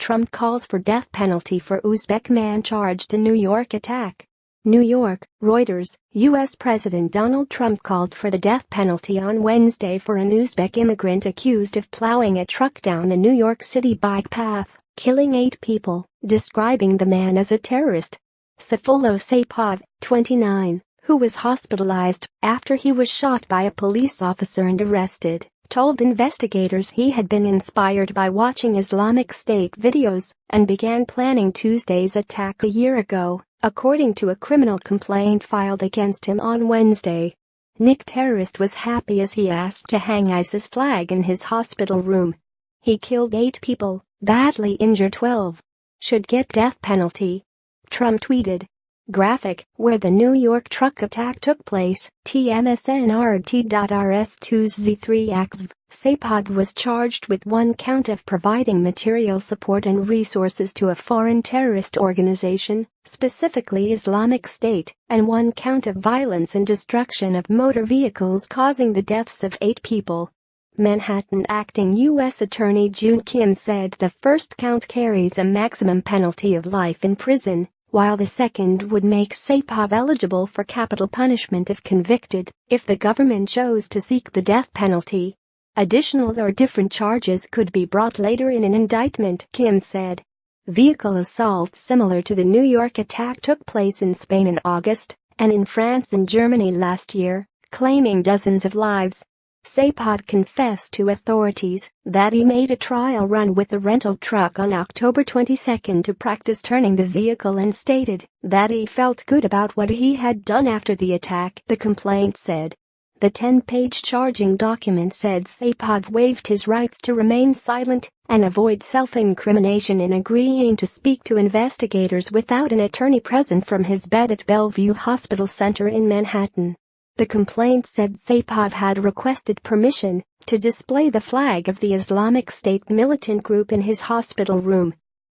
Trump calls for death penalty for Uzbek man charged in New York attack. New York, Reuters. U.S. President Donald Trump called for the death penalty on Wednesday for an Uzbek immigrant accused of plowing a truck down a New York City bike path, killing 8 people, describing the man as a terrorist. Sayfullo Saipov, 29, who was hospitalized after he was shot by a police officer and arrested, told investigators he had been inspired by watching Islamic State videos and began planning Tuesday's attack a year ago, according to a criminal complaint filed against him on Wednesday. Nick terrorist was happy as he asked to hang ISIS flag in his hospital room. He killed 8 people, badly injured 12. Should get death penalty. Trump tweeted. Graphic, where the New York truck attack took place, tmsnrt.rs2z3axv. Saipov was charged with 1 count of providing material support and resources to a foreign terrorist organization, specifically Islamic State, and 1 count of violence and destruction of motor vehicles causing the deaths of 8 people. Manhattan Acting U.S. Attorney June Kim said the first count carries a maximum penalty of life in prison, while the second would make Saipov eligible for capital punishment if convicted, if the government chose to seek the death penalty. Additional or different charges could be brought later in an indictment, Kim said. Vehicle assault similar to the New York attack took place in Spain in August, and in France and Germany last year, claiming dozens of lives. Saipov confessed to authorities that he made a trial run with a rental truck on October 22 to practice turning the vehicle and stated that he felt good about what he had done after the attack, the complaint said. The 10-page charging document said Saipov waived his rights to remain silent and avoid self-incrimination in agreeing to speak to investigators without an attorney present from his bed at Bellevue Hospital Center in Manhattan. The complaint said Saipov had requested permission to display the flag of the Islamic State militant group in his hospital room.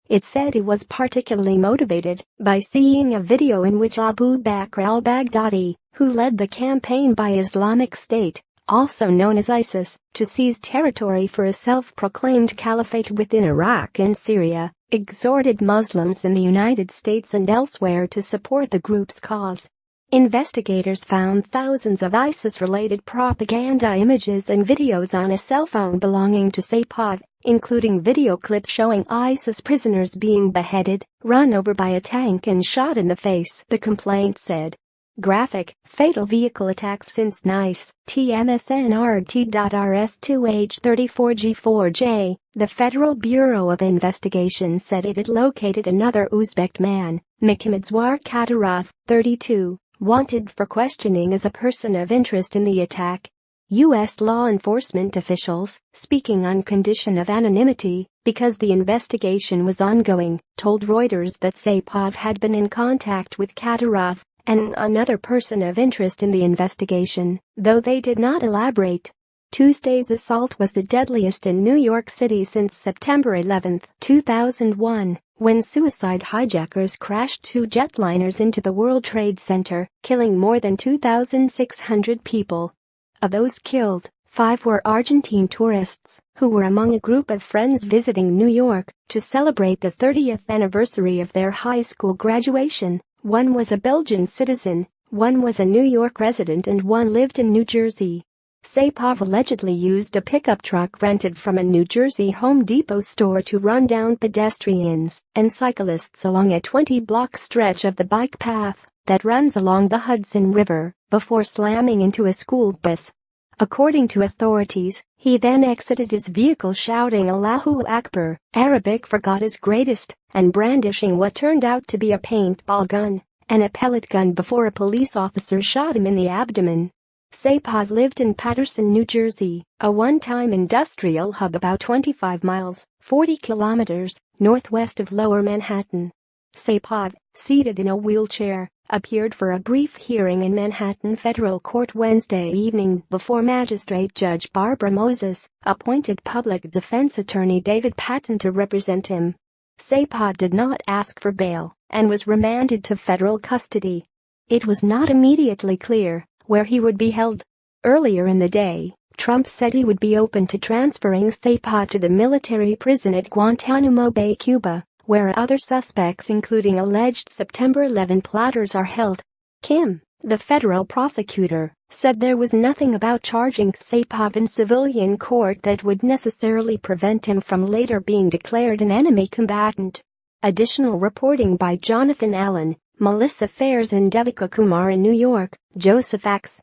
It said he was particularly motivated by seeing a video in which Abu Bakr al-Baghdadi, who led the campaign by Islamic State, also known as ISIS, to seize territory for a self-proclaimed caliphate within Iraq and Syria, exhorted Muslims in the United States and elsewhere to support the group's cause. Investigators found thousands of ISIS-related propaganda images and videos on a cell phone belonging to Saipov, including video clips showing ISIS prisoners being beheaded, run over by a tank and shot in the face, the complaint said. Graphic, fatal vehicle attacks since Nice, tmsnrt.rs2h34g4j. The Federal Bureau of Investigation said it had located another Uzbek man, Muhamadzwar Kadyrov, 32. Wanted for questioning as a person of interest in the attack. U.S. law enforcement officials, speaking on condition of anonymity because the investigation was ongoing, told Reuters that Saipov had been in contact with Kadyrov and another person of interest in the investigation, though they did not elaborate. Tuesday's assault was the deadliest in New York City since September 11, 2001. When suicide hijackers crashed 2 jetliners into the World Trade Center, killing more than 2,600 people. Of those killed, 5 were Argentine tourists, who were among a group of friends visiting New York to celebrate the 30th anniversary of their high school graduation. 1 was a Belgian citizen, 1 was a New York resident and 1 lived in New Jersey. Saipov allegedly used a pickup truck rented from a New Jersey Home Depot store to run down pedestrians and cyclists along a 20-block stretch of the bike path that runs along the Hudson River before slamming into a school bus. According to authorities, he then exited his vehicle shouting Allahu Akbar, Arabic for God is greatest, and brandishing what turned out to be a paintball gun and a pellet gun before a police officer shot him in the abdomen. Saipov lived in Paterson, New Jersey, a one-time industrial hub about 25 miles, 40 kilometers, northwest of Lower Manhattan. Saipov, seated in a wheelchair, appeared for a brief hearing in Manhattan federal court Wednesday evening before Magistrate Judge Barbara Moses appointed public defense attorney David Patton to represent him. Saipov did not ask for bail and was remanded to federal custody. It was not immediately clear where he would be held. Earlier in the day, Trump said he would be open to transferring Saipov to the military prison at Guantanamo Bay, Cuba, where other suspects including alleged September 11 plotters are held. Kim, the federal prosecutor, said there was nothing about charging Saipov in civilian court that would necessarily prevent him from later being declared an enemy combatant. Additional reporting by Jonathan Allen, Melissa Fairs and Devika Kumar in New York, Joseph X.